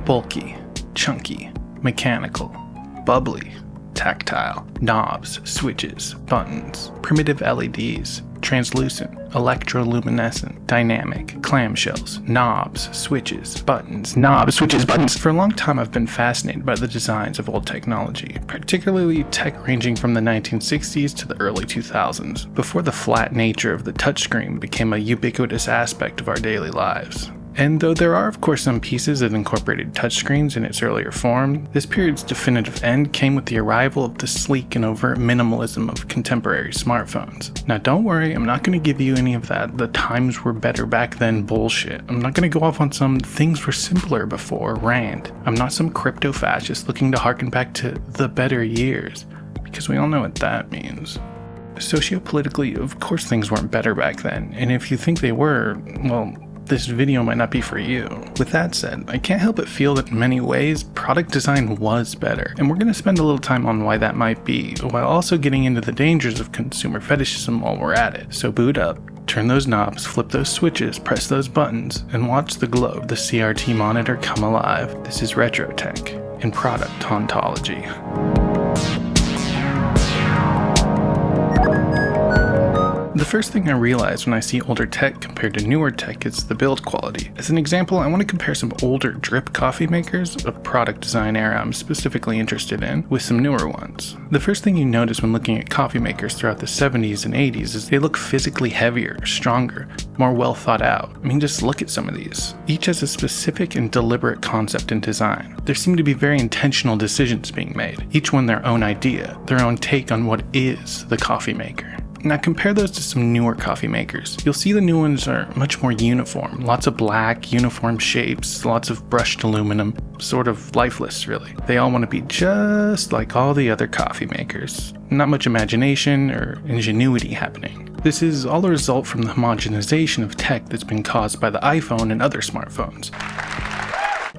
bulky, chunky, mechanical, bubbly, tactile, knobs, switches, buttons, primitive LEDs, translucent, electroluminescent, dynamic, clamshells, knobs, switches, buttons, knobs, switches, buttons. For a long time I've been fascinated by the designs of old technology, particularly tech ranging from the 1960s to the early 2000s, before the flat nature of the touchscreen became a ubiquitous aspect of our daily lives. And though there are of course some pieces that incorporated touchscreens in its earlier form, this period's definitive end came with the arrival of the sleek and overt minimalism of contemporary smartphones. Now don't worry, I'm not going to give you any of that "the times were better back then" bullshit. I'm not going to go off on some "things were simpler before" rant. I'm not some crypto fascist looking to harken back to the better years, because we all know what that means. Sociopolitically, of course things weren't better back then, and if you think they were, well, this video might not be for you. With that said, I can't help but feel that in many ways, product design was better, and we're going to spend a little time on why that might be, while also getting into the dangers of consumer fetishism while we're at it. So boot up, turn those knobs, flip those switches, press those buttons, and watch the glow of the CRT monitor come alive. This is Retrotech in Product Hauntology. The first thing I realize when I see older tech compared to newer tech is the build quality. As an example, I want to compare some older drip coffee makers, a product design era I'm specifically interested in, with some newer ones. The first thing you notice when looking at coffee makers throughout the 70s and 80s is they look physically heavier, stronger, more well thought out. I mean, just look at some of these. Each has a specific and deliberate concept and design. There seem to be very intentional decisions being made, each one their own idea, their own take on what is the coffee maker. Now compare those to some newer coffee makers. You'll see the new ones are much more uniform. Lots of black, uniform shapes, lots of brushed aluminum, sort of lifeless really. They all want to be just like all the other coffee makers. Not much imagination or ingenuity happening. This is all a result from the homogenization of tech that's been caused by the iPhone and other smartphones.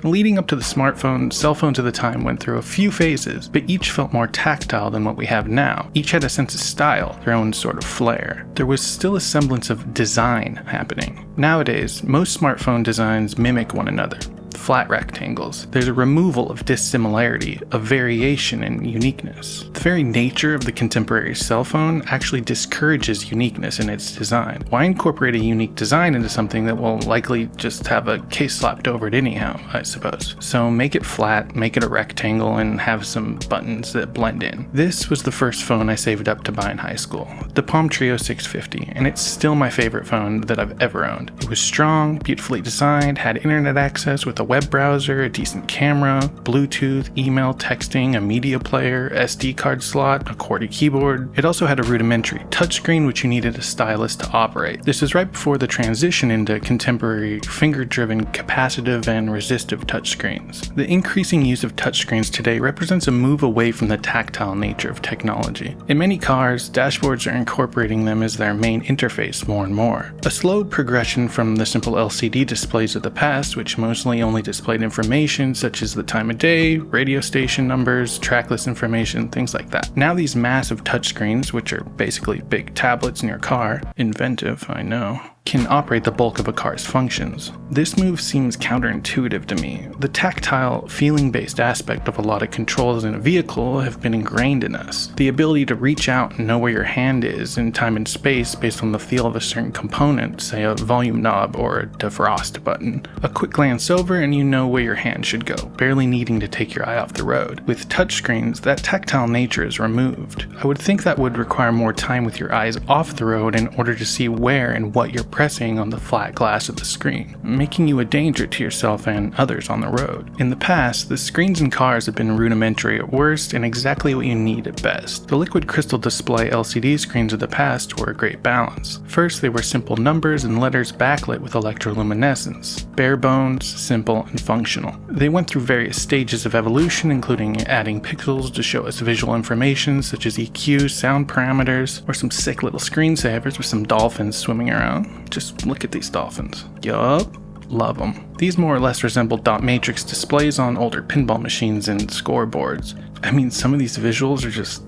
Leading up to the smartphone, cell phones of the time went through a few phases, but each felt more tactile than what we have now. Each had a sense of style, their own sort of flair. There was still a semblance of design happening. Nowadays, most smartphone designs mimic one another. Flat rectangles. There's a removal of dissimilarity, of variation and uniqueness. The very nature of the contemporary cell phone actually discourages uniqueness in its design. Why incorporate a unique design into something that will likely just have a case slapped over it anyhow, I suppose? So make it flat, make it a rectangle, and have some buttons that blend in. This was the first phone I saved up to buy in high school, the Palm Trio 650, and it's still my favorite phone that I've ever owned. It was strong, beautifully designed, had internet access with a web browser, a decent camera, Bluetooth, email, texting, a media player, SD card slot, a QWERTY keyboard. It also had a rudimentary touchscreen which you needed a stylus to operate. This is right before the transition into contemporary finger-driven capacitive and resistive touchscreens. The increasing use of touchscreens today represents a move away from the tactile nature of technology. In many cars, dashboards are incorporating them as their main interface more and more. A slow progression from the simple LCD displays of the past, which mostly only displayed information such as the time of day, radio station numbers, track list information, things like that. Now these massive touchscreens, which are basically big tablets in your car, inventive, I know, can operate the bulk of a car's functions. This move seems counterintuitive to me. The tactile, feeling-based aspect of a lot of controls in a vehicle have been ingrained in us. The ability to reach out and know where your hand is in time and space based on the feel of a certain component, say a volume knob or a defrost button. A quick glance over and you know where your hand should go, barely needing to take your eye off the road. With touchscreens, that tactile nature is removed. I would think that would require more time with your eyes off the road in order to see where and what you're pressing on the flat glass of the screen, making you a danger to yourself and others on the road. In the past, the screens in cars have been rudimentary at worst and exactly what you need at best. The liquid crystal display LCD screens of the past were a great balance. First, they were simple numbers and letters backlit with electroluminescence. Bare bones, simple, and functional. They went through various stages of evolution, including adding pixels to show us visual information such as EQ, sound parameters, or some sick little screensavers with some dolphins swimming around. Just look at these dolphins. Yup, love them. These more or less resemble dot matrix displays on older pinball machines and scoreboards. I mean, some of these visuals are just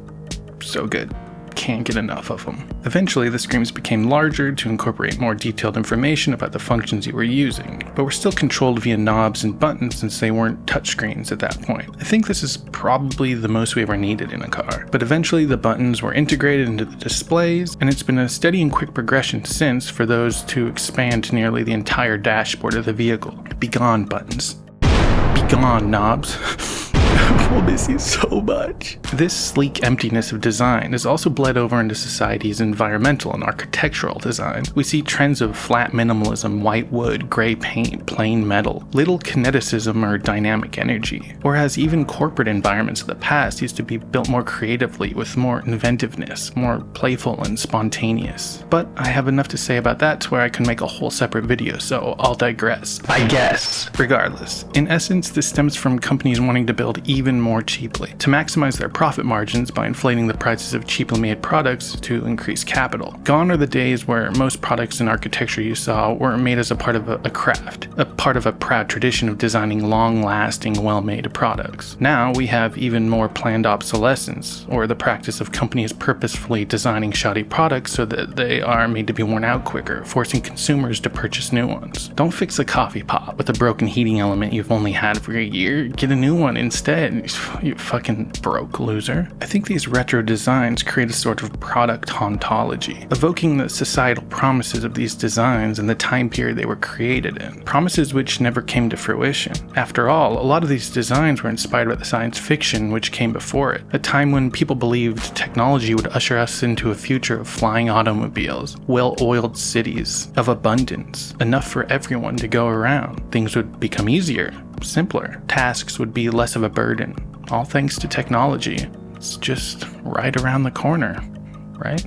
so good. can't get enough of them. Eventually, the screens became larger to incorporate more detailed information about the functions you were using, but were still controlled via knobs and buttons since they weren't touchscreens at that point. I think this is probably the most we ever needed in a car, but eventually the buttons were integrated into the displays, and it's been a steady and quick progression since for those to expand to nearly the entire dashboard of the vehicle. Begone buttons. Begone knobs. We'll miss you so much. This sleek emptiness of design has also bled over into society's environmental and architectural design. We see trends of flat minimalism, white wood, gray paint, plain metal, little kineticism or dynamic energy. Whereas even corporate environments of the past used to be built more creatively with more inventiveness, more playful and spontaneous. But I have enough to say about that to where I can make a whole separate video, so I'll digress, I guess. Regardless, in essence, this stems from companies wanting to build even more cheaply, to maximize their profit margins by inflating the prices of cheaply made products to increase capital. Gone are the days where most products in architecture you saw were made as a part of a craft, a part of a proud tradition of designing long-lasting, well-made products. Now we have even more planned obsolescence, or the practice of companies purposefully designing shoddy products so that they are made to be worn out quicker, forcing consumers to purchase new ones. Don't fix a coffee pot with a broken heating element you've only had for a year, get a new one instead. You fucking broke loser. I think these retro designs create a sort of product hauntology, evoking the societal promises of these designs and the time period they were created in. Promises which never came to fruition. After all, a lot of these designs were inspired by the science fiction which came before it, a time when people believed technology would usher us into a future of flying automobiles, well-oiled cities, of abundance, enough for everyone to go around. Things would become easier, simpler. Tasks would be less of a burden, all thanks to technology. It's just right around the corner, right?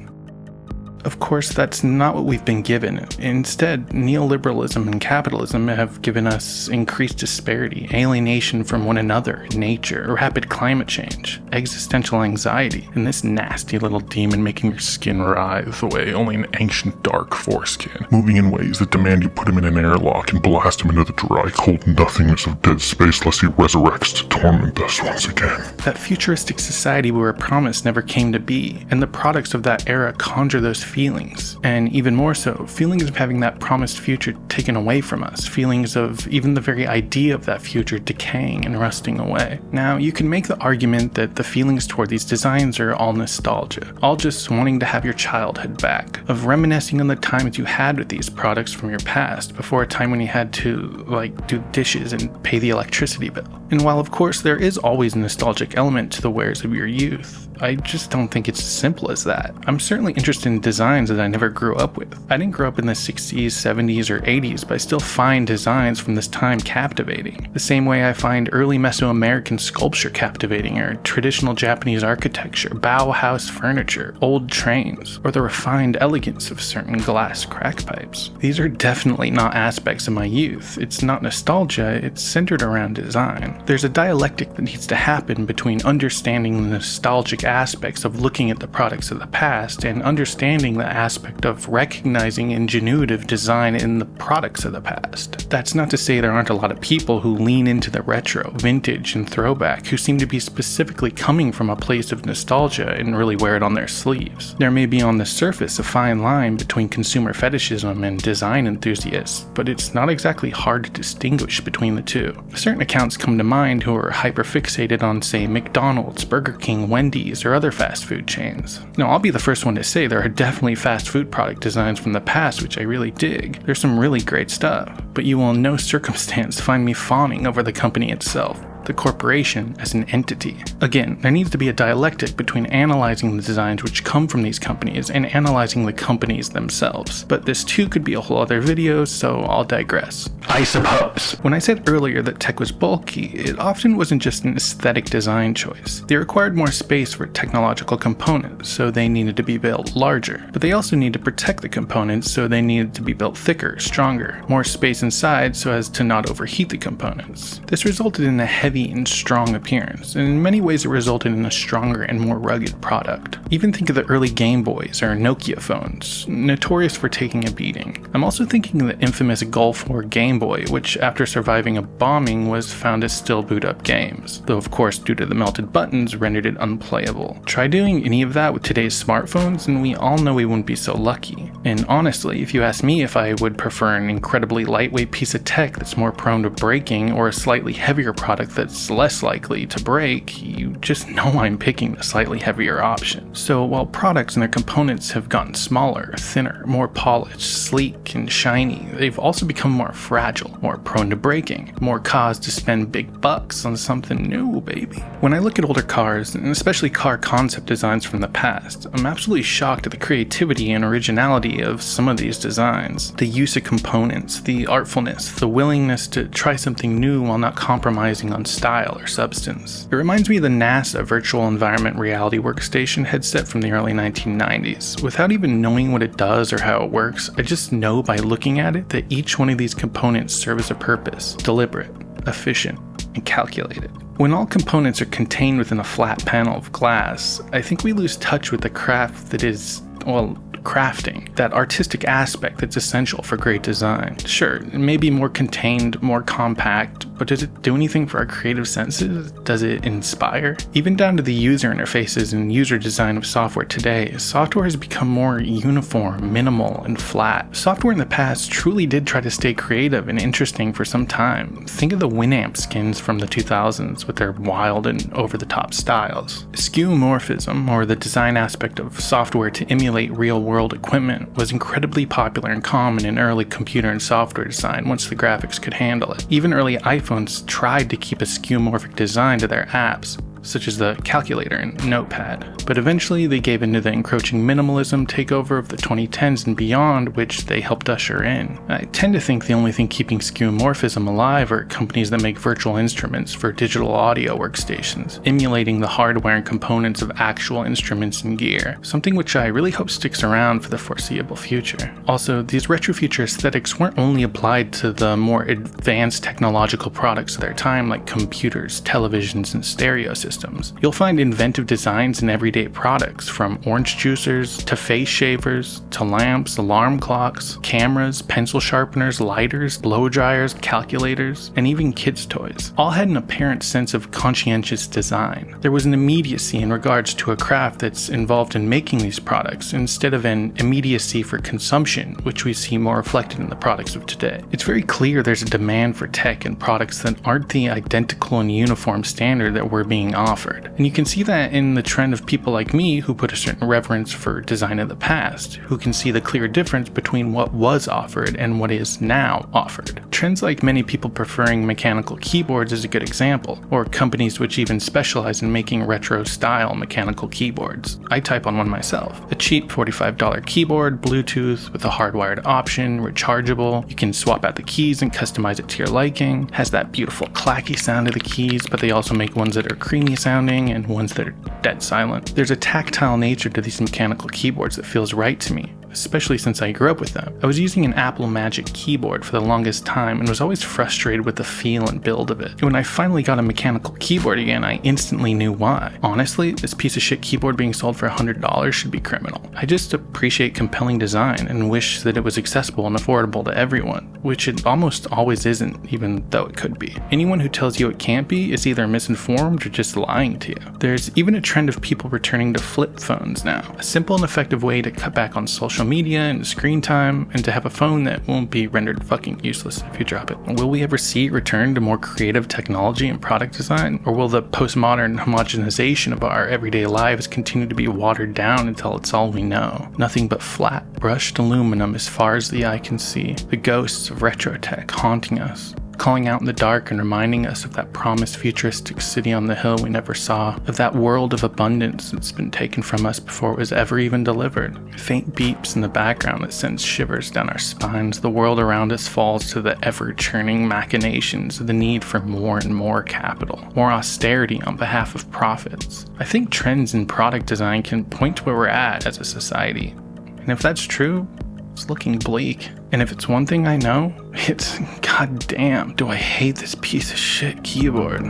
Of course, that's not what we've been given. Instead, neoliberalism and capitalism have given us increased disparity, alienation from one another, nature, rapid climate change, existential anxiety, and this nasty little demon making your skin writhe the way only an ancient dark force can, moving in ways that demand you put him in an airlock and blast him into the dry, cold nothingness of dead space lest he resurrects to torment us once again. That futuristic society we were promised never came to be, and the products of that era conjure those feelings, and even more so, feelings of having that promised future taken away from us, feelings of even the very idea of that future decaying and rusting away. Now, you can make the argument that the feelings toward these designs are all nostalgia, all just wanting to have your childhood back, of reminiscing on the times you had with these products from your past, before a time when you had to, do dishes and pay the electricity bill. And while of course there is always a nostalgic element to the wares of your youth, I just don't think it's as simple as that. I'm certainly interested in designs that I never grew up with. I didn't grow up in the 60s, 70s, or 80s, but I still find designs from this time captivating. The same way I find early Mesoamerican sculpture captivating, or traditional Japanese architecture, Bauhaus furniture, old trains, or the refined elegance of certain glass crack pipes. These are definitely not aspects of my youth. It's not nostalgia, it's centered around design. There's a dialectic that needs to happen between understanding the nostalgic aspects of looking at the products of the past and understanding the aspect of recognizing ingenuitive design in the products of the past. That's not to say there aren't a lot of people who lean into the retro, vintage, and throwback who seem to be specifically coming from a place of nostalgia and really wear it on their sleeves. There may be on the surface a fine line between consumer fetishism and design enthusiasts, but it's not exactly hard to distinguish between the two. Certain accounts come to mind who are hyperfixated on, say, McDonald's, Burger King, Wendy's, or other fast food chains. Now, I'll be the first one to say there are definitely fast food product designs from the past which I really dig. There's some really great stuff, but you will in no circumstance find me fawning over the company itself, the corporation as an entity. Again, there needs to be a dialectic between analyzing the designs which come from these companies and analyzing the companies themselves. But this too could be a whole other video, so I'll digress. I suppose. When I said earlier that tech was bulky, it often wasn't just an aesthetic design choice. They required more space for technological components, so they needed to be built larger. But they also need to protect the components, so they needed to be built thicker, stronger, more space inside so as to not overheat the components. This resulted in a heavy heavy and strong appearance, and in many ways it resulted in a stronger and more rugged product. Even think of the early Game Boys or Nokia phones, notorious for taking a beating. I'm also thinking of the infamous Gulf War Game Boy, which after surviving a bombing was found to still boot up games, though of course due to the melted buttons rendered it unplayable. Try doing any of that with today's smartphones and we all know we wouldn't be so lucky. And honestly, if you ask me if I would prefer an incredibly lightweight piece of tech that's more prone to breaking or a slightly heavier product that's less likely to break, you just know I'm picking the slightly heavier option. So while products and their components have gotten smaller, thinner, more polished, sleek, and shiny, they've also become more fragile, more prone to breaking, more cause to spend big bucks on something new, baby. When I look at older cars, and especially car concept designs from the past, I'm absolutely shocked at the creativity and originality of some of these designs. The use of components, the artfulness, the willingness to try something new while not compromising on style or substance. It reminds me of the NASA Virtual Environment Reality Workstation headset from the early 1990s. Without even knowing what it does or how it works, I just know by looking at it that each one of these components serves a purpose, deliberate, efficient, and calculated. When all components are contained within a flat panel of glass, I think we lose touch with the craft that is, well, crafting, that artistic aspect that's essential for great design. Sure, it may be more contained, more compact, but does it do anything for our creative senses? Does it inspire? Even down to the user interfaces and user design of software today, software has become more uniform, minimal, and flat. Software in the past truly did try to stay creative and interesting for some time. Think of the Winamp skins from the 2000s with their wild and over-the-top styles. Skeuomorphism, or the design aspect of software to emulate real-world equipment, was incredibly popular and common in early computer and software design once the graphics could handle it. Even early iPhones tried to keep a skeuomorphic design to their apps, such as the calculator and notepad, but eventually they gave into the encroaching minimalism takeover of the 2010s and beyond, which they helped usher in. I tend to think the only thing keeping skeuomorphism alive are companies that make virtual instruments for digital audio workstations, emulating the hardware and components of actual instruments and gear, something which I really hope sticks around for the foreseeable future. Also, these retro future aesthetics weren't only applied to the more advanced technological products of their time like computers, televisions, and stereo systems. You'll find inventive designs in everyday products, from orange juicers to face shavers to lamps, alarm clocks, cameras, pencil sharpeners, lighters, blow dryers, calculators, and even kids' toys. All had an apparent sense of conscientious design. There was an immediacy in regards to a craft that's involved in making these products instead of an immediacy for consumption, which we see more reflected in the products of today. It's very clear there's a demand for tech and products that aren't the identical and uniform standard that we're being offered. And you can see that in the trend of people like me who put a certain reverence for design of the past, who can see the clear difference between what was offered and what is now offered. Trends like many people preferring mechanical keyboards is a good example, or companies which even specialize in making retro-style mechanical keyboards. I type on one myself. A cheap $45 keyboard, Bluetooth, with a hardwired option, rechargeable, you can swap out the keys and customize it to your liking, has that beautiful clacky sound of the keys, but they also make ones that are creamy sounding and ones that are dead silent. There's a tactile nature to these mechanical keyboards that feels right to me, especially since I grew up with them. I was using an Apple Magic keyboard for the longest time and was always frustrated with the feel and build of it. When I finally got a mechanical keyboard again, I instantly knew why. Honestly, this piece of shit keyboard being sold for $100 should be criminal. I just appreciate compelling design and wish that it was accessible and affordable to everyone, which it almost always isn't, even though it could be. Anyone who tells you it can't be is either misinformed or just lying to you. There's even a trend of people returning to flip phones now, a simple and effective way to cut back on social media and screen time, and to have a phone that won't be rendered fucking useless if you drop it. Will we ever see a return to more creative technology and product design? Or will the postmodern homogenization of our everyday lives continue to be watered down until it's all we know? Nothing but flat, brushed aluminum as far as the eye can see, the ghosts of retrotech haunting us, calling out in the dark and reminding us of that promised futuristic city on the hill we never saw, of that world of abundance that's been taken from us before it was ever even delivered. Faint beeps in the background that sends shivers down our spines. The world around us falls to the ever-churning machinations of the need for more and more capital, more austerity on behalf of profits. I think trends in product design can point to where we're at as a society. And if that's true, It's looking bleak. And if it's one thing I know, it's goddamn do I hate this piece of shit keyboard.